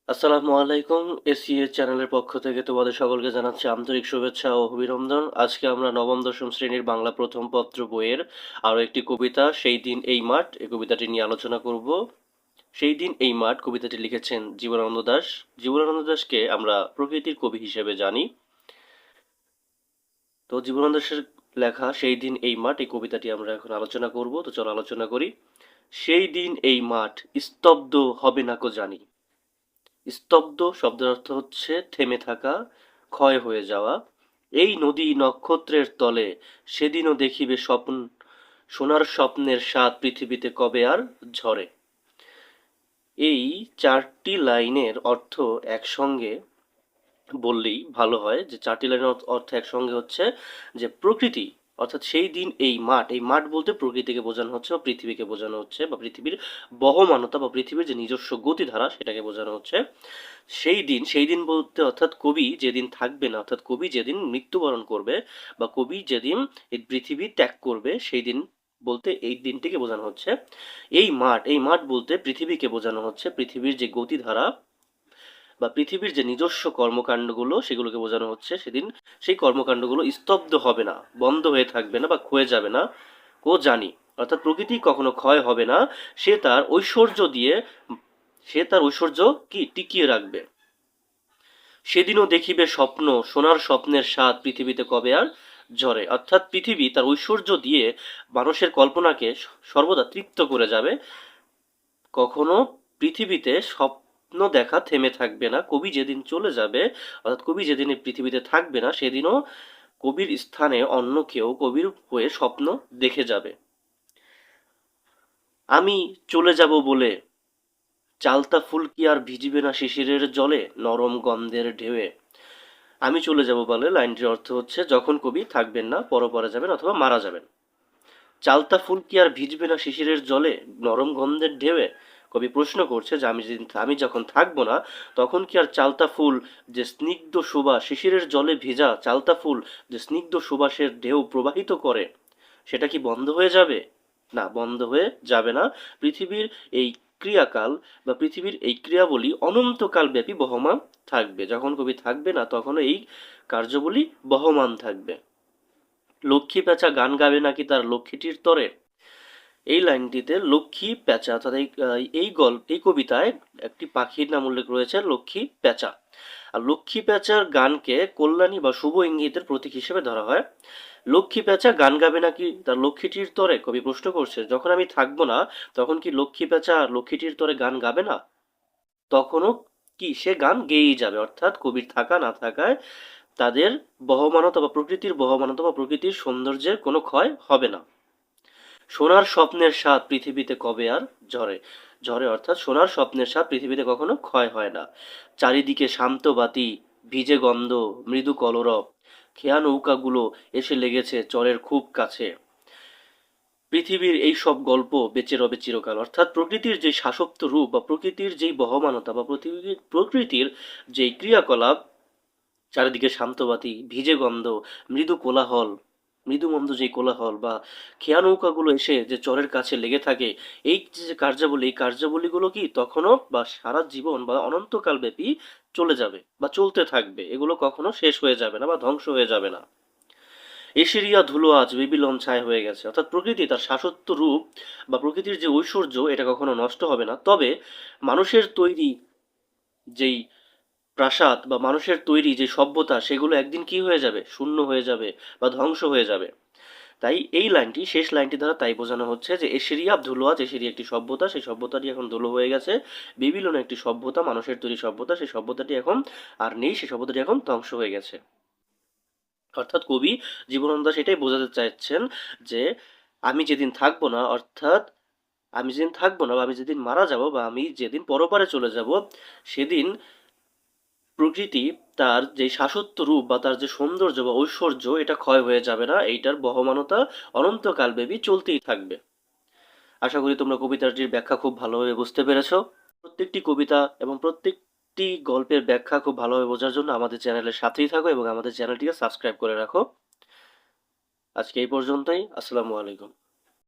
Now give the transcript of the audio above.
আসসালামু আলাইকুম। এসিএ চ্যানেলের পক্ষ থেকে তোমাদের সকলকে জানাচ্ছি আন্তরিক শুভেচ্ছা ও অভিনন্দন। আজকে আমরা নবম দশম শ্রেণীর বাংলা প্রথম পত্র বইয়ের আরও একটি কবিতা সেই দিন এই মাঠ এই কবিতাটি নিয়ে আলোচনা করব। সেই দিন এই মাঠ কবিতাটি লিখেছেন জীবনানন্দ দাশ। জীবনানন্দ দাশকে আমরা প্রকৃতির কবি হিসেবে জানি। তো জীবনানন্দ দাশের লেখা সেই দিন এই মাঠ এই কবিতাটি আমরা এখন আলোচনা করব। তো চলো আলোচনা করি। সেই দিন এই মাঠ স্তব্ধ হবে না কো জানি। স্তব্ধ শব্দের অর্থ হচ্ছে থেমে থাকা, ক্ষয় হয়ে যাওয়া। এই নদী নক্ষত্রের তলে সেদিনও দেখিবে স্বপ্ন, সোনার স্বপ্নের স্বাদ পৃথিবীতে কবে আর ঝরে। এই চারটি লাইনের অর্থ একসঙ্গে বললেই ভালো হয়, যে চারটি লাইনের অর্থ একসঙ্গে হচ্ছে যে প্রকৃতি, অর্থাৎ সেই দিন এই মাঠ বলতে প্রকৃতিকে বোঝানো হচ্ছে বা পৃথিবীকে বোঝানো হচ্ছে বা পৃথিবীর বহমানতা বা পৃথিবীর যে নিজস্ব গতিধারা সেটাকে বোঝানো হচ্ছে। সেই দিন বলতে অর্থাৎ কবি যেদিন থাকবে না, অর্থাৎ কবি যেদিন মৃত্যুবরণ করবে বা কবি যেদিন এই পৃথিবী ত্যাগ করবে সেই দিন বলতে এই দিনটিকে বোঝানো হচ্ছে। এই মাঠ বলতে পৃথিবীকে বোঝানো হচ্ছে, পৃথিবীর যে গতিধারা বা পৃথিবীর যে নিজস্ব কর্মকাণ্ডগুলো সেগুলোকে বোঝানো হচ্ছে। সেদিন সেই কর্মকাণ্ডগুলো স্তব্ধ হবে না, বন্ধ হয়ে থাকবে না বা ক্ষয়ে যাবে না কো জানি। অর্থাৎ প্রকৃতি কখনো ক্ষয় হবে না, সে তার ঐশ্বর্য দিয়ে সে তার ঐশ্বর্য কি টিকিয়ে রাখবে। সেদিনও দেখিবে স্বপ্ন, সোনার স্বপ্নের স্বাদ পৃথিবীতে কবে আর ঝরে। অর্থাৎ পৃথিবী তার ঐশ্বর্য দিয়ে মানুষের কল্পনাকে সর্বদা তৃপ্ত করে যাবে। কখনো পৃথিবীতে স্বপ্ন দেখা থেমে থাকবে না। কবি যেদিন চলে যাবে, অর্থাৎ কবি যেদিন এই পৃথিবীতে থাকবে না, সেদিনও কবির স্থানে অন্য কেউ কবির হয়ে স্বপ্ন দেখে যাবে। আমি চলে যাব বলে চালতা ফুল কি আর ভিজিবে না শিশিরের জলে নরম গন্ধের ঢেউয়ে। আমি চলে যাব বলে লাইনটির অর্থ হচ্ছে যখন কবি থাকবেন না, পরপারে যাবেন অথবা মারা যাবেন। চালতা ফুল কি আর ভিজবে না শিশিরের জলে নরম গন্ধের ঢেউয়ে। কবি প্রশ্ন করছে যে আমি যখন থাকবো না, তখন কি আর চালতা ফুল যে স্নিগ্ধ সুবাস, শিশিরের জলে ভেজা চালতা ফুল যে স্নিগ্ধ সুবাসের ঢেউ প্রবাহিত করে, সেটা কি বন্ধ হয়ে যাবে? না, বন্ধ হয়ে যাবে না। পৃথিবীর এই ক্রিয়াকাল বা পৃথিবীর এই ক্রিয়াবলী অনন্তকাল ব্যাপী বহমান থাকবে। যখন কবি থাকবে না তখনও এই কার্যবলী বহমান থাকবে। লক্ষ্মী পেঁচা গান গাবে নাকি তার লক্ষ্মীটির তরে। এই লাইনটিতে লক্ষ্মী পেঁচা অর্থাৎ এই কবিতায় একটি পাখির নাম উল্লেখ রয়েছে, লক্ষ্মী পেঁচা। আর লক্ষ্মী পেঁচার গানকে কল্যাণী বা শুভ ইঙ্গিতের প্রতীক হিসেবে ধরা হয়। লক্ষ্মী পেঁচা গান গাবে নাকি তার লক্ষ্মীটির তরে। কবি প্রশ্ন করছে যখন আমি থাকবো না, তখন কি লক্ষ্মী পেঁচা লক্ষ্মীটির তরে গান গাবে না? তখনও কি সে গান গেয়েই যাবে। অর্থাৎ কবির থাকা না থাকায় তাদের বহমানতা বা প্রকৃতির বহমানতা বা প্রকৃতির সৌন্দর্যের কোনো ক্ষয় হবে না। সোনার স্বপ্নের স্বাদ পৃথিবীতে কবে আর ঝরে। ঝরে অর্থাৎ সোনার স্বপ্নের স্বাদ পৃথিবীতে কখনো ক্ষয় হয় না। চারিদিকে শান্ত বাতি, ভিজে গন্ধ, মৃদু কলরব, খেয়া নৌকাগুলো এসে লেগেছে চরের খুব কাছে। পৃথিবীর এই সব গল্প বেঁচে রবে চিরকাল। অর্থাৎ প্রকৃতির যে শাসক্ত রূপ বা প্রকৃতির যেই বহমানতা বা প্রকৃতির যেই ক্রিয়াকলাপ, চারিদিকে শান্তবাতি, ভিজে গন্ধ, মৃদু কোলাহল, মৃদুমন্দ যে কোলাহল বা খেয়া নৌকাগুলো এসে যে চরের কাছে লেগে থাকে, এই যে কার্যাবলী, এই কার্যাবলীগুলো কি তখনও বা সারা জীবন বা অনন্তকাল ব্যাপী চলে যাবে বা চলতে থাকবে। এগুলো কখনো শেষ হয়ে যাবে না বা ধ্বংস হয়ে যাবে না। এশিরিয়া ধুলো আজ বেবিলন ছায় হয়ে গেছে। অর্থাৎ প্রকৃতি তার শাসত্ব রূপ বা প্রকৃতির যে ঐশ্বর্য এটা কখনো নষ্ট হবে না। তবে মানুষের তৈরি যেই প্রাসাদ বা মানুষের তৈরি যে সভ্যতা, সেগুলো একদিন কি হয়ে যাবে, শূন্য হয়ে যাবে বা ধ্বংস হয়ে যাবে। তাই এই লাইনটি, শেষ লাইনটি দ্বারা তাই বোঝানো হচ্ছে যে এশিরিয়া ধুলো আজ, এশিরিয়া একটি সভ্যতা, সেই সভ্যতাটি এখন ধুলো হয়ে গেছে। বেবিলন একটি সভ্যতা, মানুষের তৈরি সভ্যতা, সেই সভ্যতাটি এখন আর নেই, সেই সভ্যতাটি এখন ধ্বংস হয়ে গেছে। অর্থাৎ কবি জীবনানন্দ সেটাই বোঝাতে চাইছেন যে আমি যেদিন থাকবো না, অর্থাৎ আমি যেদিন থাকবো না বা আমি যেদিন মারা যাব বা আমি যেদিন পরপারে চলে যাব, সেদিন প্রকৃতি তার যে শাশ্বত রূপ বা তার যে সৌন্দর্য বা ঐশ্বর্য এটা ক্ষয় হয়ে যাবে না, এইটার বহমানতা অনন্তকাল ব্যাপী চলতেই থাকবে। আশা করি তোমরা কবিতাটির ব্যাখ্যা খুব ভালোভাবে বুঝতে পেরেছো। প্রত্যেকটি কবিতা এবং প্রত্যেকটি গল্পের ব্যাখ্যা খুব ভালোভাবে বোঝার জন্য আমাদের চ্যানেলের সাথেই থাকো এবং আমাদের চ্যানেলটিকে সাবস্ক্রাইব করে রাখো। আজকে এই পর্যন্তই। আসসালামু আলাইকুম।